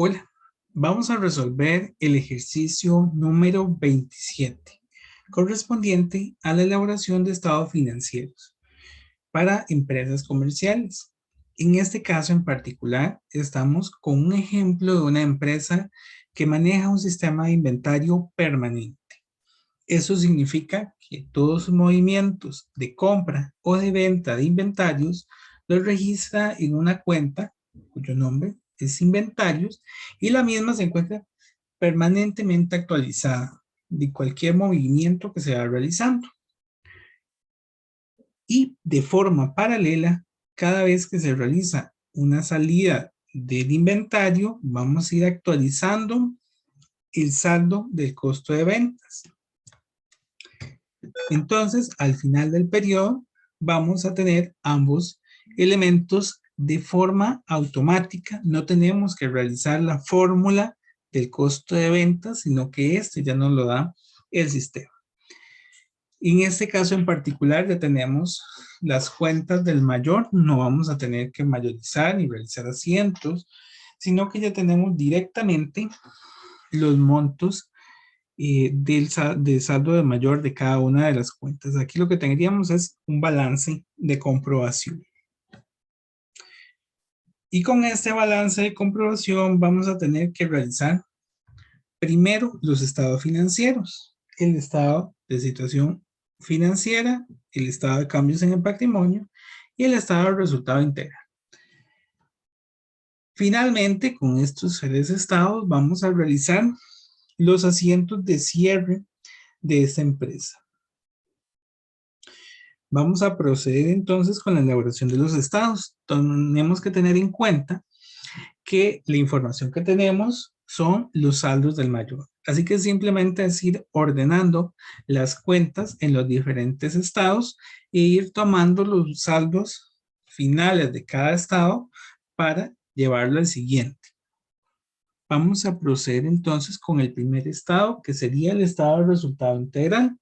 Hola, vamos a resolver el ejercicio número 27, correspondiente a la elaboración de estados financieros para empresas comerciales. En este caso en particular, estamos con un ejemplo de una empresa que maneja un sistema de inventario permanente. Eso significa que todos sus movimientos de compra o de venta de inventarios los registra en una cuenta cuyo nombre es inventarios y la misma se encuentra permanentemente actualizada de cualquier movimiento que se va realizando. Y de forma paralela, cada vez que se realiza una salida del inventario, vamos a ir actualizando el saldo del costo de ventas. Entonces, al final del periodo, vamos a tener ambos elementos de forma automática. No tenemos que realizar la fórmula del costo de ventas, sino que este ya nos lo da el sistema. En este caso en particular ya tenemos las cuentas del mayor. No vamos a tener que mayorizar ni realizar asientos, sino que ya tenemos directamente los montos del saldo de mayor de cada una de las cuentas. Aquí lo que tendríamos es un balance de comprobación. Y con este balance de comprobación vamos a tener que realizar primero los estados financieros, el estado de situación financiera, el estado de cambios en el patrimonio y el estado de resultado integral. Finalmente, con estos tres estados vamos a realizar los asientos de cierre de esta empresa. Vamos a proceder entonces con la elaboración de los estados. Tenemos que tener en cuenta que la información que tenemos son los saldos del mayor. Así que simplemente es ir ordenando las cuentas en los diferentes estados e ir tomando los saldos finales de cada estado para llevarlo al siguiente. Vamos a proceder entonces con el primer estado, que sería el estado de resultado integral.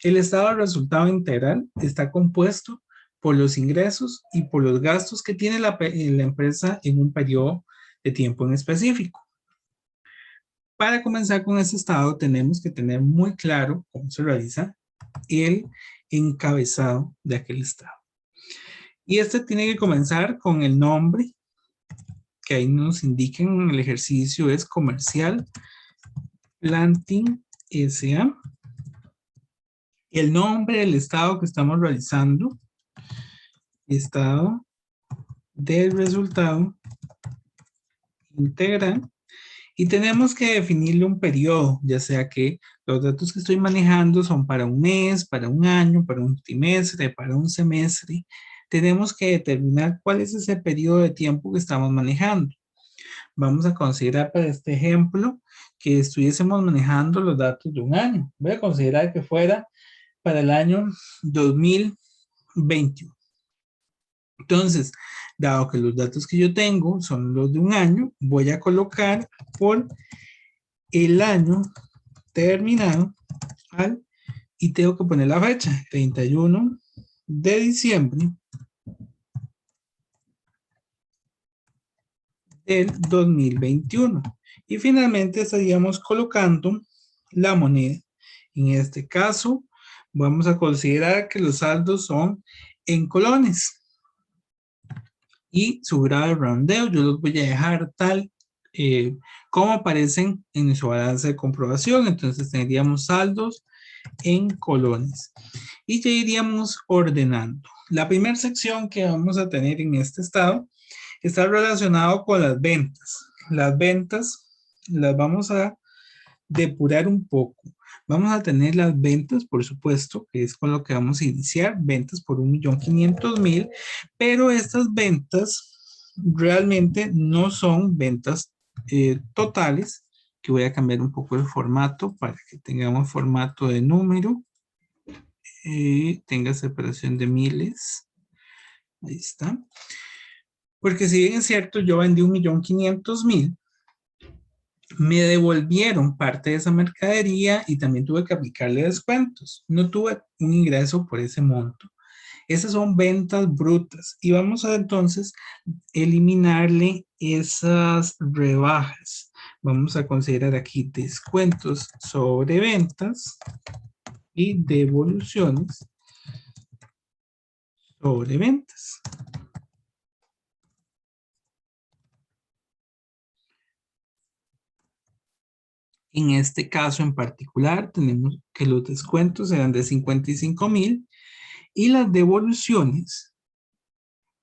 El estado de resultado integral está compuesto por los ingresos y por los gastos que tiene la empresa en un periodo de tiempo en específico. Para comenzar con este estado tenemos que tener muy claro cómo se realiza el encabezado de aquel estado. Y este tiene que comenzar con el nombre, que ahí nos indiquen en el ejercicio es Comercial Planting S.A. El nombre del estado que estamos realizando, estado del resultado integral, y tenemos que definirle un periodo, ya sea que los datos que estoy manejando son para un mes, para un año, para un trimestre, para un semestre. Tenemos que determinar cuál es ese periodo de tiempo que estamos manejando. Vamos a considerar para este ejemplo que estuviésemos manejando los datos de un año. Voy a considerar que fuera para el año 2021. Entonces, dado que los datos que yo tengo son los de un año, voy a colocar por el año terminado y tengo que poner la fecha, 31 de diciembre del 2021. Y finalmente estaríamos colocando la moneda. En este caso, vamos a considerar que los saldos son en colones. Y su grado de redondeo yo los voy a dejar tal como aparecen en su balance de comprobación. Entonces tendríamos saldos en colones y ya iríamos ordenando. La primera sección que vamos a tener en este estado está relacionado con las ventas. Las ventas las vamos a depurar un poco. Vamos a tener las ventas, por supuesto, que es con lo que vamos a iniciar, ventas por 1.500.000, pero estas ventas realmente no son ventas totales, que voy a cambiar un poco el formato para que tengamos formato de número, tenga separación de miles, ahí está. Porque si bien es cierto, yo vendí 1.500.000, me devolvieron parte de esa mercadería y también tuve que aplicarle descuentos. No tuve un ingreso por ese monto. Esas son ventas brutas y vamos a entonces eliminarle esas rebajas. Vamos a considerar aquí descuentos sobre ventas y devoluciones sobre ventas. En este caso en particular, tenemos que los descuentos eran de 55,000 y las devoluciones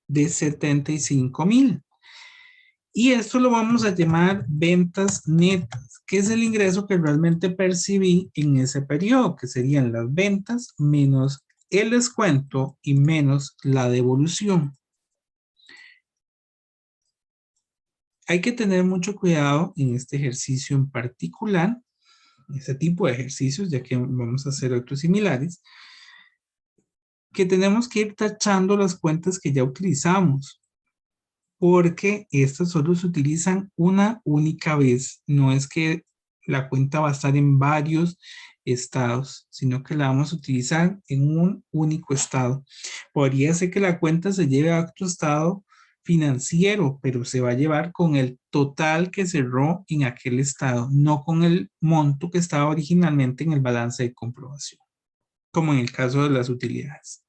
de 75,000. Y esto lo vamos a llamar ventas netas, que es el ingreso que realmente percibí en ese periodo, que serían las ventas menos el descuento y menos la devolución. Hay que tener mucho cuidado en este ejercicio en particular, este tipo de ejercicios, ya que vamos a hacer otros similares, que tenemos que ir tachando las cuentas que ya utilizamos, porque estas solo se utilizan una única vez. No es que la cuenta va a estar en varios estados, sino que la vamos a utilizar en un único estado. Podría ser que la cuenta se lleve a otro estado financiero, pero se va a llevar con el total que cerró en aquel estado, no con el monto que estaba originalmente en el balance de comprobación, como en el caso de las utilidades.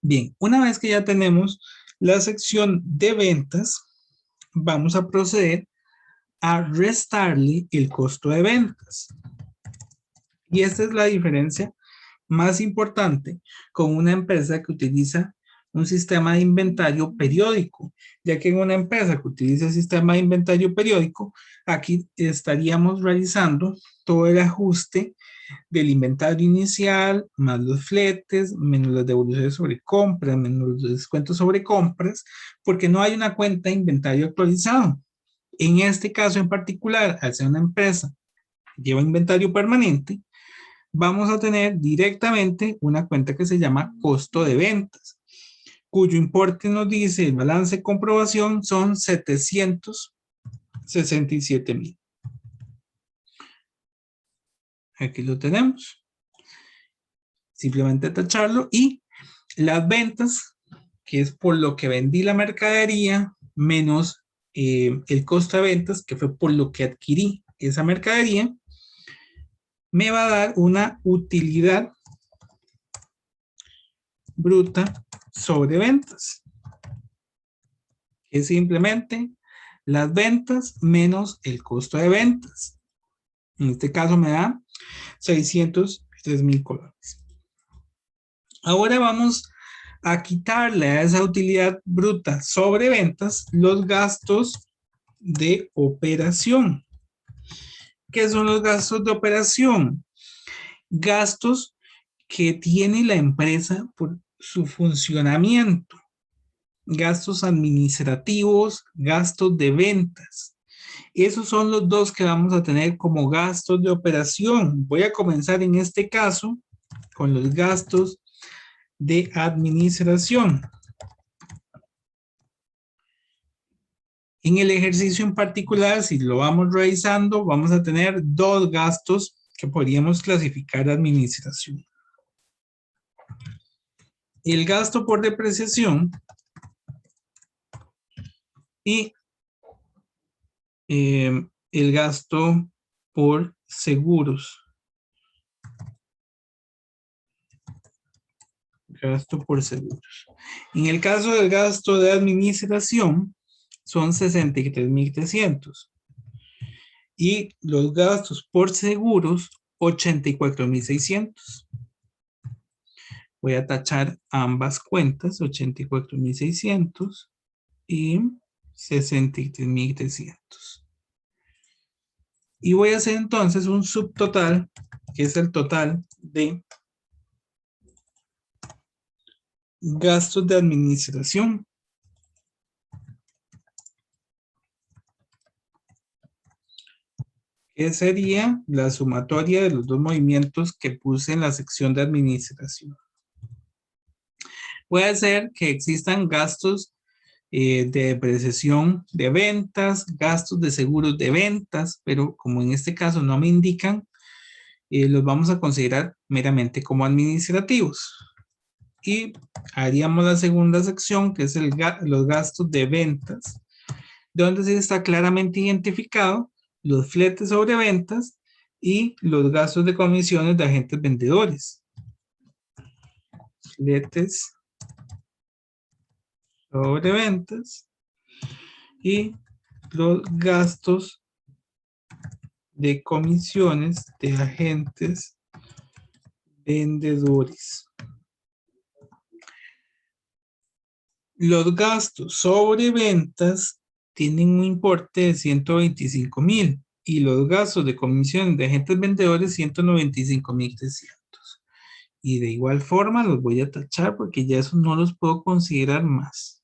Bien, una vez que ya tenemos la sección de ventas, vamos a proceder a restarle el costo de ventas. Y esta es la diferencia más importante con una empresa que utiliza un sistema de inventario periódico, ya que en una empresa que utiliza el sistema de inventario periódico, aquí estaríamos realizando todo el ajuste del inventario inicial, más los fletes, menos las devoluciones sobre compras, menos los descuentos sobre compras, porque no hay una cuenta de inventario actualizado. En este caso en particular, al ser una empresa que lleva inventario permanente, vamos a tener directamente una cuenta que se llama costo de ventas, cuyo importe nos dice el balance de comprobación son 767,000. Aquí lo tenemos. Simplemente tacharlo y las ventas, que es por lo que vendí la mercadería, menos el costo de ventas, que fue por lo que adquirí esa mercadería, me va a dar una utilidad bruta sobre ventas, que es simplemente las ventas menos el costo de ventas. En este caso me da 603,000 colones. Ahora vamos a quitarle a esa utilidad bruta sobre ventas los gastos de operación. ¿Qué son los gastos de operación? Gastos que tiene la empresa por su funcionamiento. Gastos administrativos, gastos de ventas. Esos son los dos que vamos a tener como gastos de operación. Voy a comenzar en este caso con los gastos de administración. En el ejercicio en particular, si lo vamos revisando, vamos a tener dos gastos que podríamos clasificar de administración. El gasto por depreciación y el gasto por seguros. Gasto por seguros. En el caso del gasto de administración, son 63,300. Y los gastos por seguros, 84,600. Voy a tachar ambas cuentas, 84,600 y 63,300. Y voy a hacer entonces un subtotal, que es el total de gastos de administración. Que sería la sumatoria de los dos movimientos que puse en la sección de administración. Puede ser que existan gastos de depreciación de ventas, gastos de seguros de ventas, pero como en este caso no me indican, los vamos a considerar meramente como administrativos. Y haríamos la segunda sección, que es los gastos de ventas, donde sí está claramente identificado los fletes sobre ventas y los gastos de comisiones de agentes vendedores. Fletes sobre ventas y los gastos de comisiones de agentes vendedores. Los gastos sobre ventas tienen un importe de 125,000 y los gastos de comisión de agentes vendedores 195,300. Y de igual forma los voy a tachar porque ya esos no los puedo considerar más.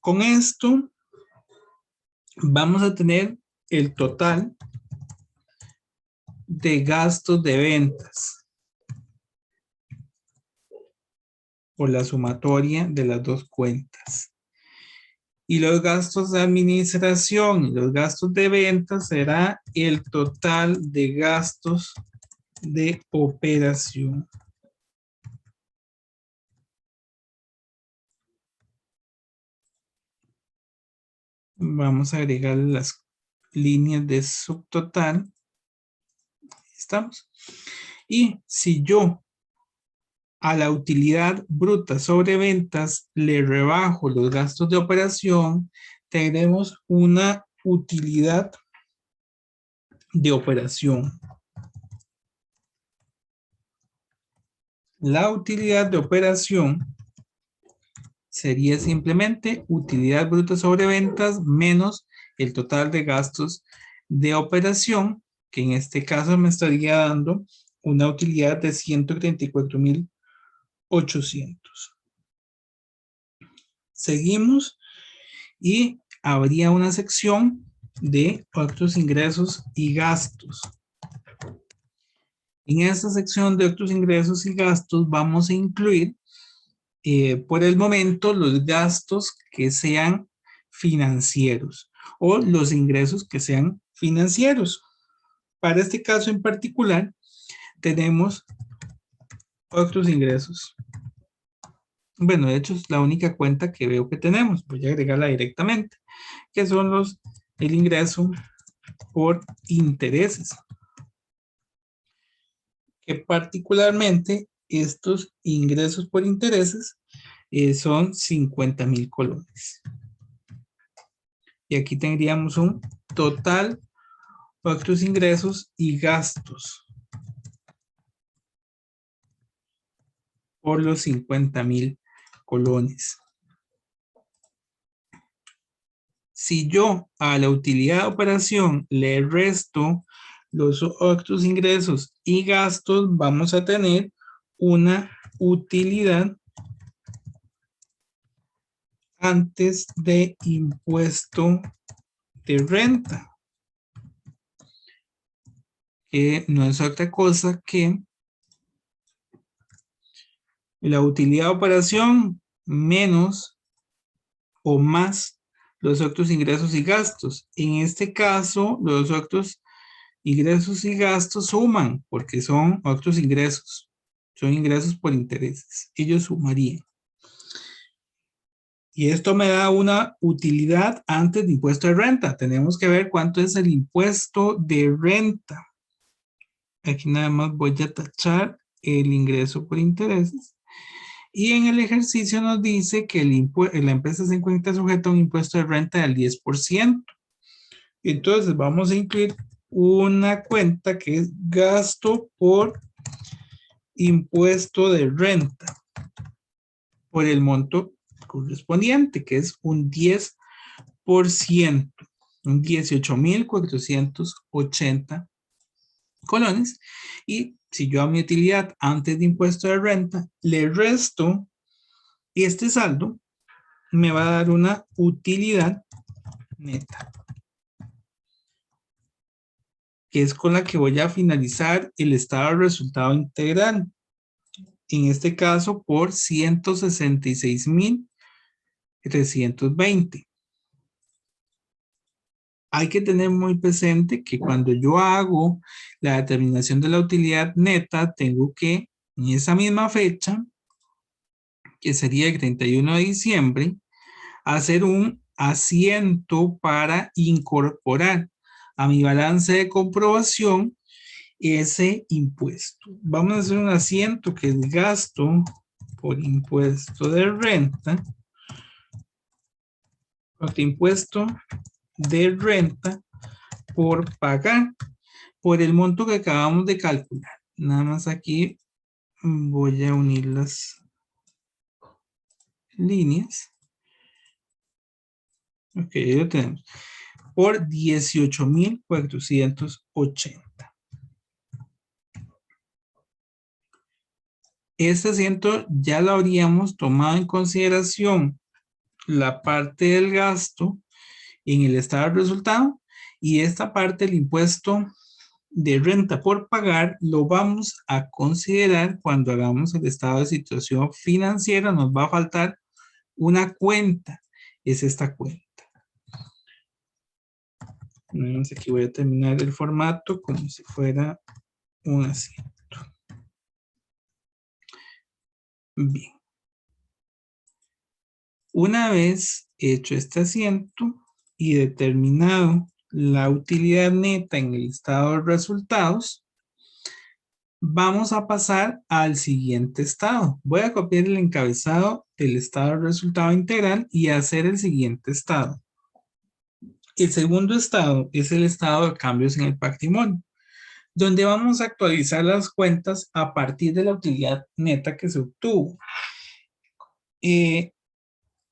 Con esto vamos a tener el total de gastos de ventas por la sumatoria de las dos cuentas. Y los gastos de administración y los gastos de ventas será el total de gastos de operación. Vamos a agregar las líneas de subtotal. Estamos. Y si yo a la utilidad bruta sobre ventas le rebajo los gastos de operación, tendremos una utilidad de operación. La utilidad de operación sería simplemente utilidad bruta sobre ventas menos el total de gastos de operación, que en este caso me estaría dando una utilidad de 134,800. Seguimos y habría una sección de otros ingresos y gastos. En esta sección de otros ingresos y gastos vamos a incluir por el momento los gastos que sean financieros o los ingresos que sean financieros. Para este caso en particular tenemos otros ingresos. Bueno, de hecho es la única cuenta que veo que tenemos. Voy a agregarla directamente, que son el ingreso por intereses. Que particularmente estos ingresos por intereses son 50,000 colones. Y aquí tendríamos un total de otros ingresos y gastos por los 50,000 colones. Si yo a la utilidad de operación le resto los otros ingresos y gastos, vamos a tener una utilidad antes de impuesto de renta, que no es otra cosa que la utilidad de operación menos o más los otros ingresos y gastos. En este caso, los otros ingresos y gastos suman porque son otros ingresos. Son ingresos por intereses. Ellos sumarían. Y esto me da una utilidad antes de impuesto de renta. Tenemos que ver cuánto es el impuesto de renta. Aquí nada más voy a tachar el ingreso por intereses. Y en el ejercicio nos dice que la empresa se encuentra sujeta a un impuesto de renta del 10%. Entonces vamos a incluir una cuenta que es gasto por impuesto de renta por el monto correspondiente, que es un 10%, un 18,480 colones. Y si yo a mi utilidad antes de impuesto de renta le resto este saldo, me va a dar una utilidad neta, que es con la que voy a finalizar el estado de resultado integral. En este caso por 166,320. Hay que tener muy presente que cuando yo hago la determinación de la utilidad neta, tengo que en esa misma fecha que sería el 31 de diciembre, hacer un asiento para incorporar a mi balance de comprobación ese impuesto. Vamos a hacer un asiento que es gasto por impuesto de renta, por impuesto de renta por pagar por el monto que acabamos de calcular. Nada más aquí voy a unir las líneas. Ok, ya lo tenemos. Por 18,480. Este asiento ya lo habríamos tomado en consideración la parte del gasto en el estado de resultado y esta parte del impuesto de renta por pagar lo vamos a considerar cuando hagamos el estado de situación financiera. Nos va a faltar una cuenta, es esta cuenta. Aquí voy a terminar el formato como si fuera un asiento. Bien. Una vez hecho este asiento y determinado la utilidad neta en el estado de resultados, vamos a pasar al siguiente estado. Voy a copiar el encabezado del estado de resultado integral y hacer el siguiente estado. El segundo estado es el estado de cambios en el patrimonio, donde vamos a actualizar las cuentas a partir de la utilidad neta que se obtuvo. En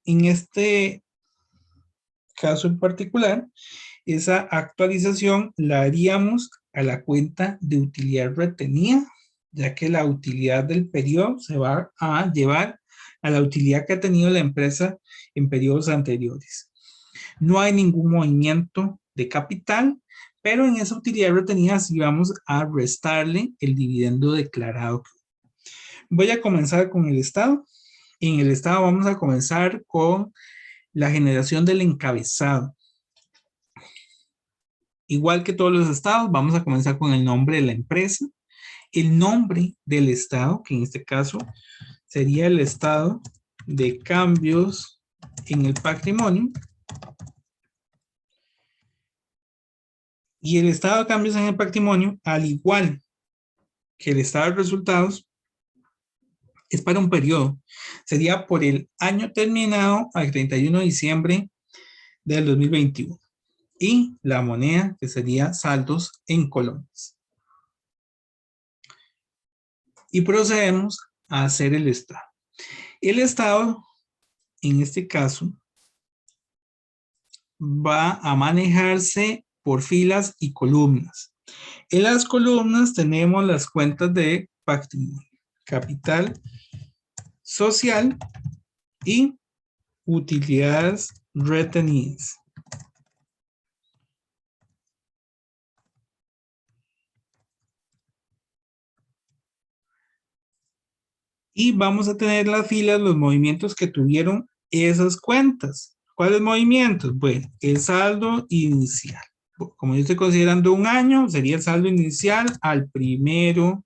este caso en particular, esa actualización la haríamos a la cuenta de utilidad retenida, ya que la utilidad del periodo se va a llevar a la utilidad que ha tenido la empresa en periodos anteriores. No hay ningún movimiento de capital, pero en esa utilidad retenida sí vamos a restarle el dividendo declarado. Voy a comenzar con el estado. En el estado vamos a comenzar con la generación del encabezado. Igual que todos los estados, vamos a comenzar con el nombre de la empresa, el nombre del estado, que en este caso sería el estado de cambios en el patrimonio. Y el estado de cambios en el patrimonio, al igual que el estado de resultados, es para un periodo. Sería por el año terminado al 31 de diciembre del 2021. Y la moneda, que sería saldos en colones. Y procedemos a hacer el estado. El estado, en este caso, va a manejarse por filas y columnas. En las columnas tenemos las cuentas de patrimonio, capital social y utilidades retenidas. Y vamos a tener las filas, los movimientos que tuvieron esas cuentas. ¿Cuáles movimientos? Bueno, el saldo inicial. Como yo estoy considerando un año, sería el saldo inicial al 1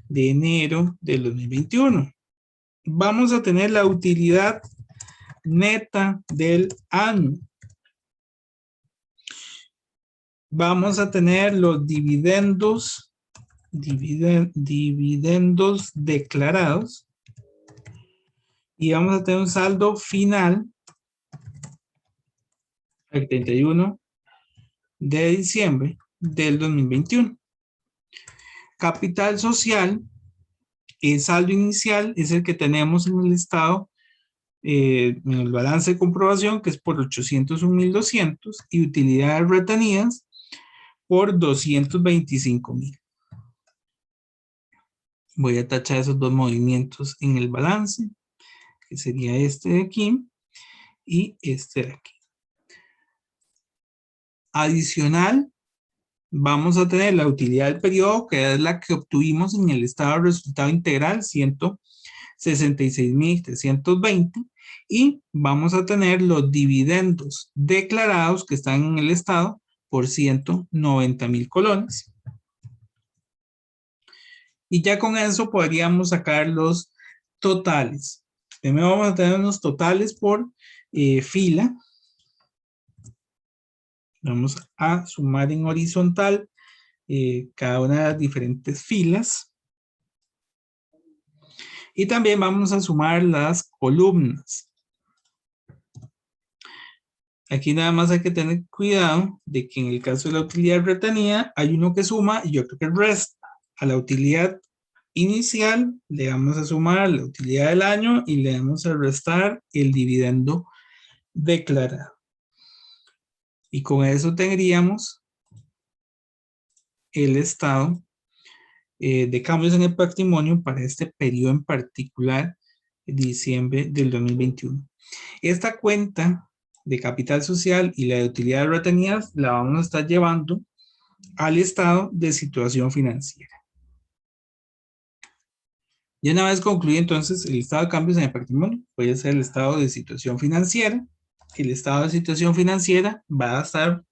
de enero del 2021. Vamos a tener la utilidad neta del año. Vamos a tener los dividendos declarados y vamos a tener un saldo final al 31 de diciembre del 2021. Capital social, el saldo inicial es el que tenemos en el estado, en el balance de comprobación, que es por 801,200 y utilidades retenidas por 225,000. Voy a tachar esos dos movimientos en el balance, que sería este de aquí y este de aquí. Adicional, vamos a tener la utilidad del periodo, que es la que obtuvimos en el estado de resultado integral, 166,320, y vamos a tener los dividendos declarados que están en el estado por 190,000 colones. Y ya con eso podríamos sacar los totales. Primero vamos a tener unos totales por fila. Vamos a sumar en horizontal cada una de las diferentes filas. Y también vamos a sumar las columnas. Aquí nada más hay que tener cuidado de que en el caso de la utilidad retenida hay uno que suma y otro que resta. A la utilidad inicial le vamos a sumar la utilidad del año y le vamos a restar el dividendo declarado. Y con eso tendríamos el estado de cambios en el patrimonio para este periodo en particular, diciembre del 2021. Esta cuenta de capital social y la de utilidades retenidas la vamos a estar llevando al estado de situación financiera. Y una vez concluido entonces el estado de cambios en el patrimonio, puede ser el estado de situación financiera. El estado de situación financiera va a estar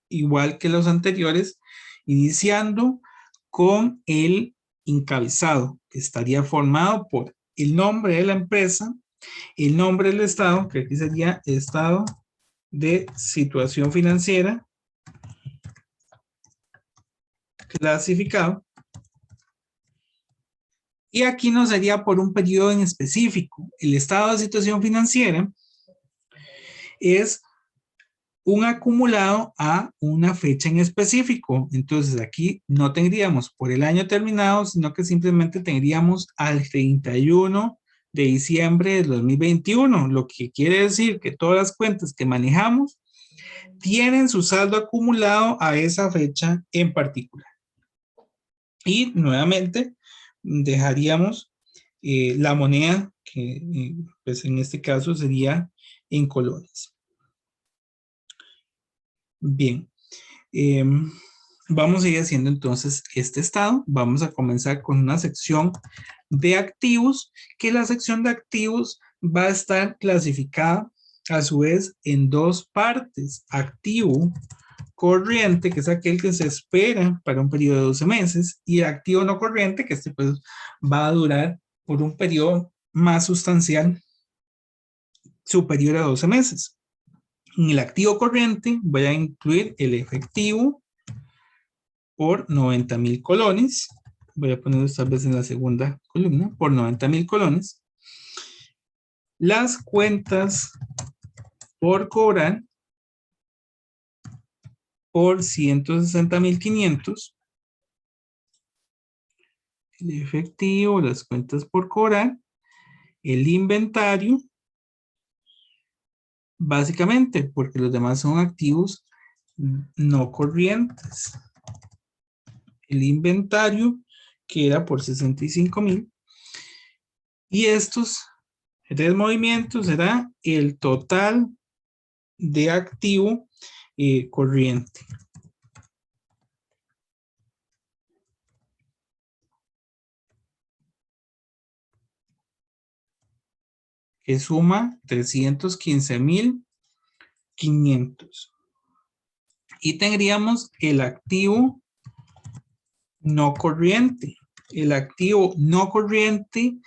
igual que los anteriores, iniciando con el encabezado, que estaría formado por el nombre de la empresa, el nombre del estado, que aquí sería estado de situación financiera clasificado. Y aquí no sería por un periodo en específico. El estado de situación financiera es un acumulado a una fecha en específico. Entonces aquí no tendríamos por el año terminado, sino que simplemente tendríamos al 31 de diciembre de 2021, lo que quiere decir que todas las cuentas que manejamos tienen su saldo acumulado a esa fecha en particular. Y nuevamente dejaríamos la moneda, que pues en este caso sería en colones. Bien, vamos a ir haciendo entonces este estado. Vamos a comenzar con una sección de activos, que la sección de activos va a estar clasificada a su vez en dos partes: activo corriente, que es aquel que se espera para un periodo de 12 meses, y activo no corriente, que este pues va a durar por un periodo más sustancial superior a 12 meses. En el activo corriente voy a incluir el efectivo por 90,000 colones. Voy a ponerlo esta vez en la segunda columna, por 90,000 colones. Las cuentas por cobrar por 160,500. El efectivo, las cuentas por cobrar, el inventario, básicamente porque los demás son activos no corrientes. El inventario queda por 65,000. Y estos tres movimientos será el total de activo corriente. Que suma 315,500. Y tendríamos el activo no corriente. El activo no corriente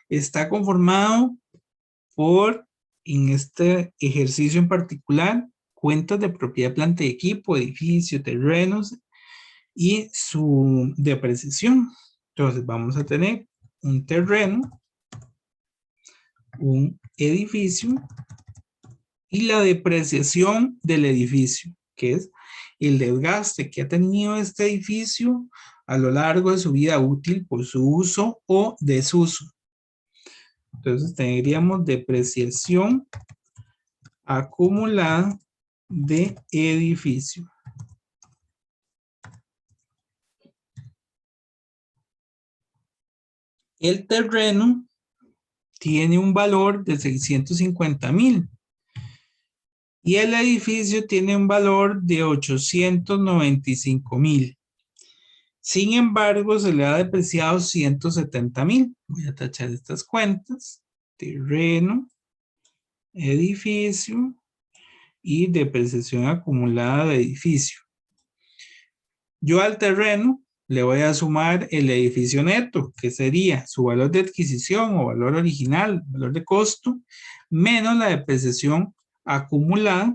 está conformado por, en este ejercicio en particular, cuentas de propiedad, planta y equipo, edificio, terrenos y su depreciación. Entonces vamos a tener un terreno, un edificio y la depreciación del edificio, que es el desgaste que ha tenido este edificio a lo largo de su vida útil por su uso o desuso. Entonces tendríamos depreciación acumulada de edificio. El terreno tiene un valor de 650,000 y el edificio tiene un valor de 895,000. Sin embargo, se le ha depreciado 170,000. Voy a tachar estas cuentas: terreno, edificio y depreciación acumulada de edificio. Yo al terreno le voy a sumar el edificio neto, que sería su valor de adquisición o valor original, valor de costo, menos la depreciación acumulada,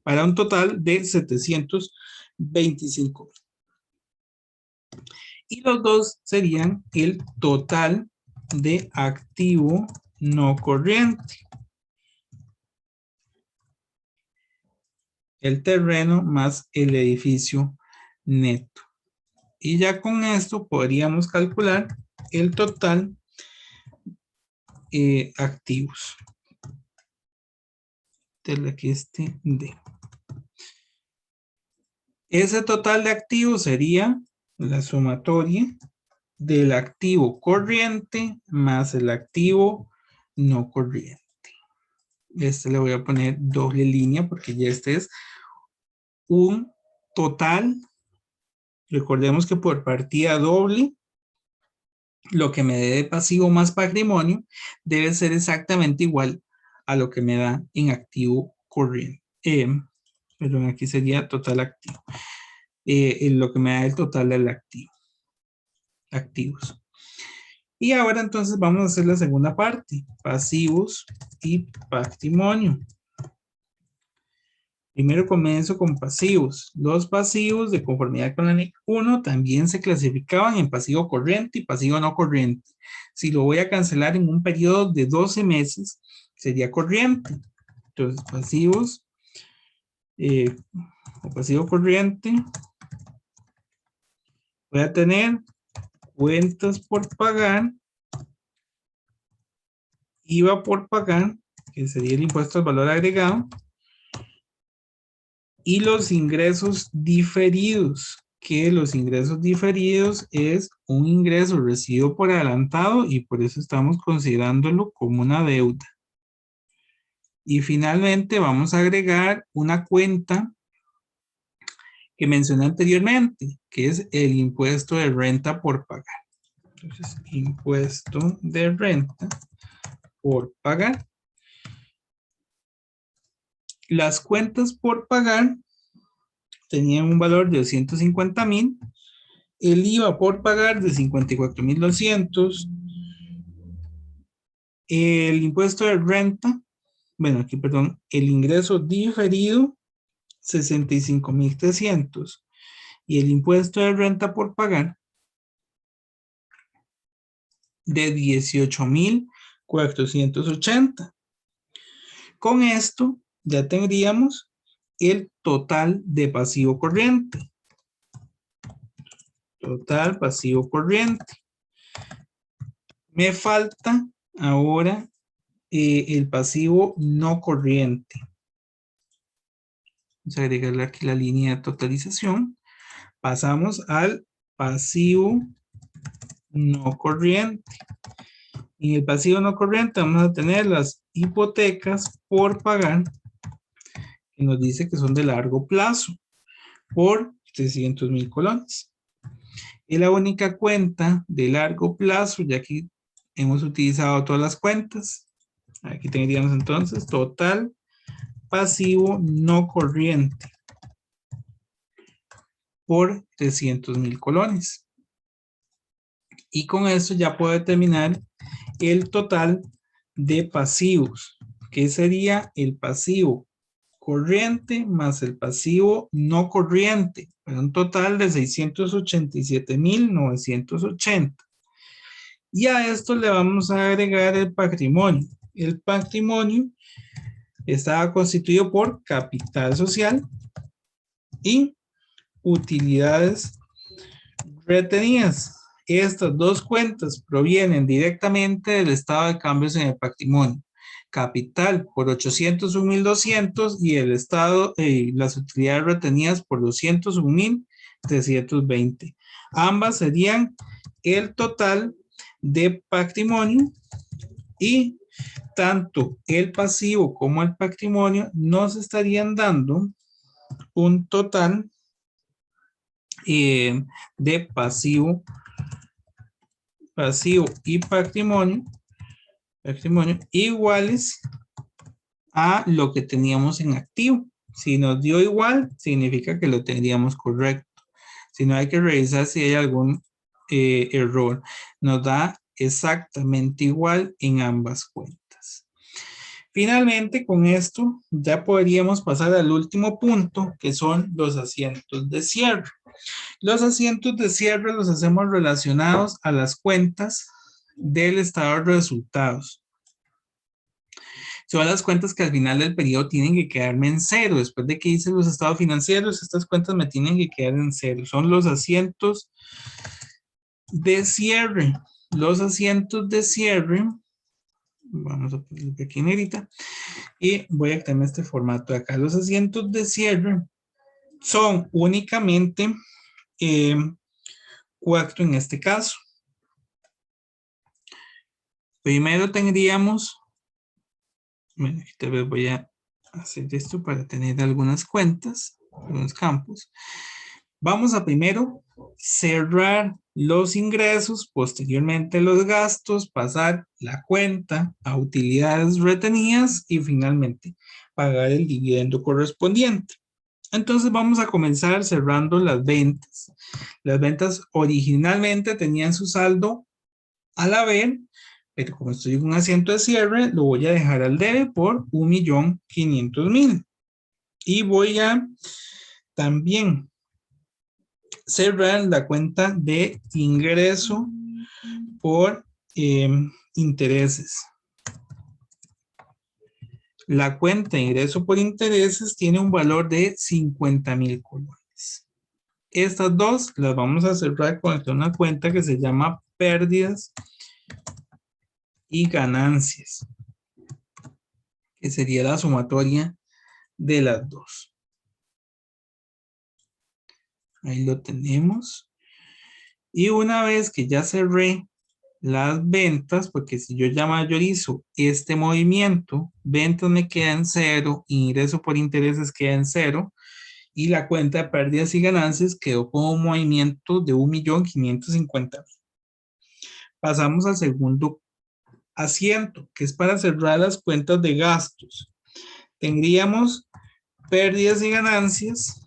para un total de 725. Y los dos serían el total de activo no corriente. El terreno más el edificio neto. Y ya con esto podríamos calcular el total activos. Aquí este D. Ese total de activos sería la sumatoria del activo corriente más el activo no corriente. Este le voy a poner doble línea porque ya este es un total. Recordemos que por partida doble, lo que me dé de pasivo más patrimonio debe ser exactamente igual a lo que me da en activo corriente. Perdón, aquí sería total activo. Lo que me da el total del activo. Activos. Y ahora entonces vamos a hacer la segunda parte, pasivos y patrimonio. Primero comienzo con pasivos. Los pasivos, de conformidad con la NIC 1, también se clasificaban en pasivo corriente y pasivo no corriente. Si lo voy a cancelar en un periodo de 12 meses, sería corriente. Entonces, pasivos o pasivo corriente, voy a tener cuentas por pagar, IVA por pagar, que sería el impuesto al valor agregado, y los ingresos diferidos, que los ingresos diferidos es un ingreso recibido por adelantado y por eso estamos considerándolo como una deuda. Y finalmente vamos a agregar una cuenta que mencioné anteriormente, que es el impuesto de renta por pagar. Entonces, impuesto de renta por pagar. Las cuentas por pagar tenían un valor de 250,000. El IVA por pagar de 54,200. El impuesto de renta, bueno, aquí perdón, el ingreso diferido, 65,300. Y el impuesto de renta por pagar de 18,480. Con esto ya tendríamos el total de pasivo corriente. Total pasivo corriente. Me falta ahora el pasivo no corriente. Vamos a agregarle aquí la línea de totalización. Pasamos al pasivo no corriente. En el pasivo no corriente vamos a tener las hipotecas por pagar, que nos dice que son de largo plazo, por 300,000 colones. Es la única cuenta de largo plazo, ya que hemos utilizado todas las cuentas. Aquí tendríamos entonces total pasivo no corriente por 300,000 colones. Y con esto ya puedo determinar el total de pasivos, que sería el pasivo corriente más el pasivo no corriente, para un total de 687,980. Y a esto le vamos a agregar el patrimonio. El patrimonio estaba constituido por capital social y utilidades retenidas. Estas dos cuentas provienen directamente del estado de cambios en el patrimonio. Capital por 801,200 y el estado, las utilidades retenidas por 201,320. Ambas serían el total de patrimonio y tanto el pasivo como el patrimonio nos estarían dando un total de pasivo y patrimonio iguales a lo que teníamos en activo. Si nos dio igual, significa que lo tendríamos correcto. sino hay que revisar si hay algún error. Nos da exactamente igual en ambas cuentas. Finalmente, con esto ya podríamos pasar al último punto, que son los asientos de cierre. Los asientos de cierre los hacemos relacionados a las cuentas del estado de resultados. Son las cuentas que al final del periodo tienen que quedarme en cero. Después de que hice los estados financieros, estas cuentas me tienen que quedar en cero. Son los asientos de cierre. Los asientos de cierre, vamos a poner aquí negrita, y voy a tener este formato de acá. Los asientos de cierre son únicamente 4 en este caso. Primero tendríamos, bueno, tal vez voy a hacer esto para tener algunas cuentas, algunos campos. Vamos a primero cerrar los ingresos, posteriormente los gastos, pasar la cuenta a utilidades retenidas y finalmente pagar el dividendo correspondiente. Entonces vamos a comenzar cerrando las ventas. Las ventas originalmente tenían su saldo al haber, pero como estoy en un asiento de cierre, lo voy a dejar al debe por 1.500.000. Y voy a también cerrar la cuenta de ingreso por intereses. La cuenta de ingreso por intereses tiene un valor de 50.000 colones. Estas dos las vamos a cerrar con una cuenta que se llama pérdidas y ganancias, que sería la sumatoria de las dos. Ahí lo tenemos. Y una vez que ya cerré las ventas, porque si yo ya mayorizo este movimiento, ventas me queda en cero, ingreso por intereses queda en cero, y la cuenta de pérdidas y ganancias quedó con un movimiento de 1.550.000. Pasamos al segundo asiento, que es para cerrar las cuentas de gastos. Tendríamos pérdidas y ganancias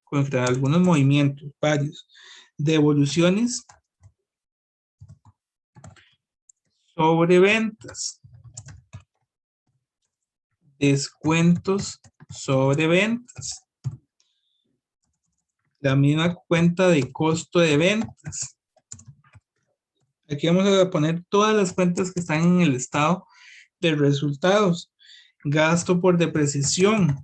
contra algunos movimientos, varios, devoluciones sobre ventas, descuentos sobre ventas, la misma cuenta de costo de ventas. Aquí vamos a poner todas las cuentas que están en el estado de resultados. Gasto por depreciación,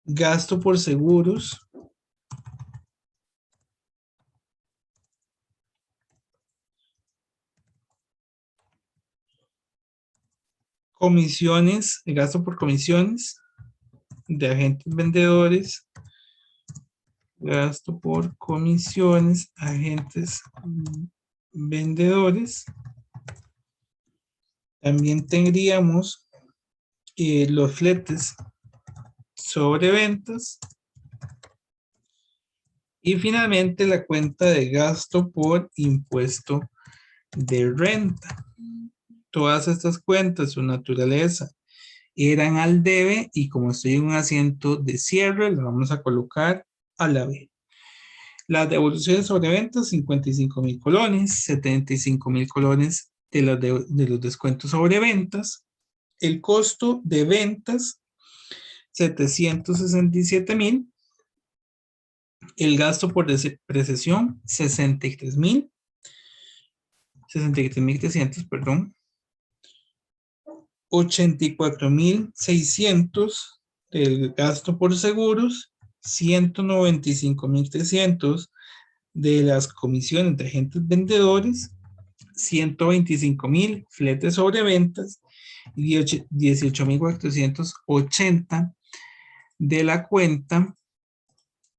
gasto por seguros, comisiones, gasto por comisiones de agentes vendedores, gasto por comisiones, agentes vendedores. También tendríamos los fletes sobre ventas. Y finalmente la cuenta de gasto por impuesto de renta. Todas estas cuentas, su naturaleza, eran al debe y como estoy en un asiento de cierre, lo vamos a colocar a la B. Las devoluciones sobre ventas, 55.000 colones, 75.000 colones de los descuentos sobre ventas. El costo de ventas, 767.000. El gasto por depreciación, 63.300, perdón. 84.600 del gasto por seguros, 195.300 de las comisiones de agentes vendedores, 125.000 fletes sobre ventas y 18.480 de la cuenta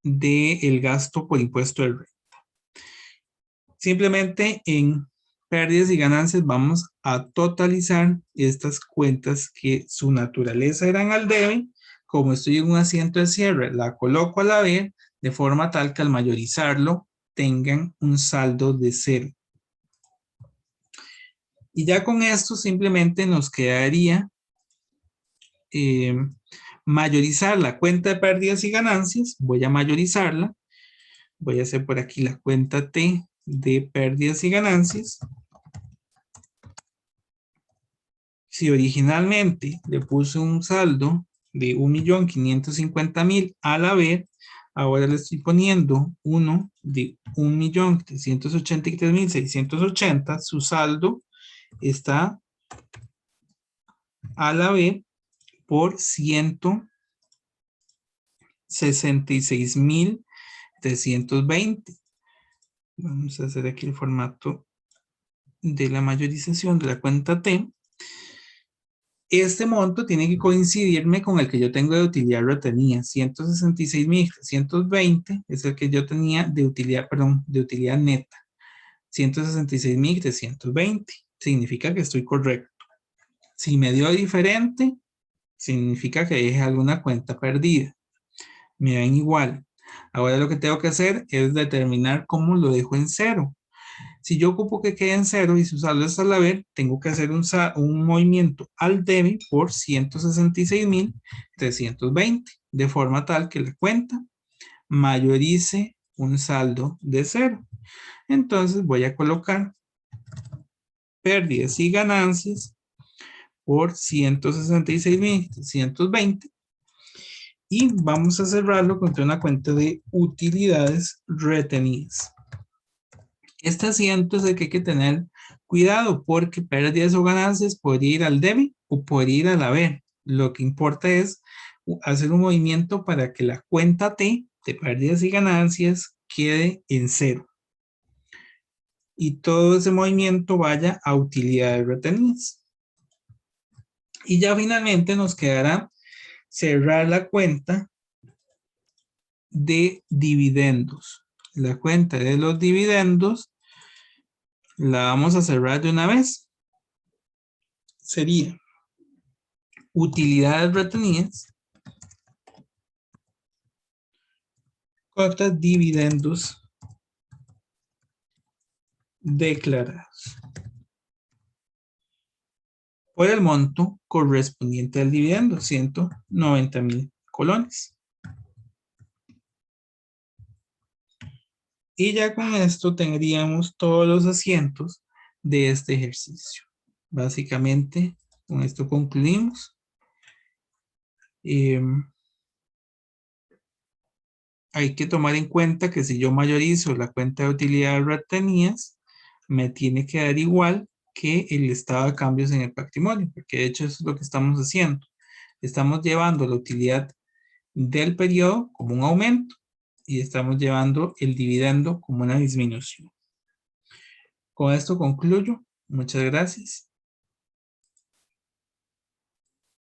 del gasto por impuesto de renta. Simplemente en pérdidas y ganancias vamos a totalizar estas cuentas que su naturaleza eran al debe. Como estoy en un asiento de cierre, la coloco a la B de forma tal que al mayorizarlo tengan un saldo de cero. Y ya con esto simplemente nos quedaría mayorizar la cuenta de pérdidas y ganancias. Voy a mayorizarla. Voy a hacer por aquí la cuenta T de pérdidas y ganancias. Si originalmente le puse un saldo de 1.550.000 al haber, ahora le estoy poniendo uno de 1.383.680. Su saldo está al haber por 166.320. Vamos a hacer aquí el formato de la mayorización de la cuenta T. Este monto tiene que coincidirme con el que yo tengo de utilidad retenida. 166.320 es el que yo tenía de utilidad, perdón, de utilidad neta. 166.320 significa que estoy correcto. Si me dio diferente, significa que dejé alguna cuenta perdida. Me ven igual. Ahora lo que tengo que hacer es determinar cómo lo dejo en cero. Si yo ocupo que quede en cero y su saldo es al haber, tengo que hacer un movimiento al debe por 166.320, de forma tal que la cuenta mayorice un saldo de cero. Entonces voy a colocar pérdidas y ganancias por 166.320 y vamos a cerrarlo contra una cuenta de utilidades retenidas. Este asiento es el que hay que tener cuidado porque pérdidas o ganancias podría ir al debe o podría ir al haber. Lo que importa es hacer un movimiento para que la cuenta T de pérdidas y ganancias quede en cero. Y todo ese movimiento vaya a utilidades retenidas. Y ya finalmente nos quedará cerrar la cuenta de dividendos. La cuenta de los dividendos la vamos a cerrar de una vez. Sería utilidades retenidas contra dividendos declarados por el monto correspondiente al dividendo, 190.000 colones. Y ya con esto tendríamos todos los asientos de este ejercicio. Básicamente, con esto concluimos. Hay que tomar en cuenta que si yo mayorizo la cuenta de utilidades retenidas, me tiene que dar igual que el estado de cambios en el patrimonio, porque de hecho eso es lo que estamos haciendo. Estamos llevando la utilidad del periodo como un aumento y estamos llevando el dividendo como una disminución. Con esto concluyo. Muchas gracias.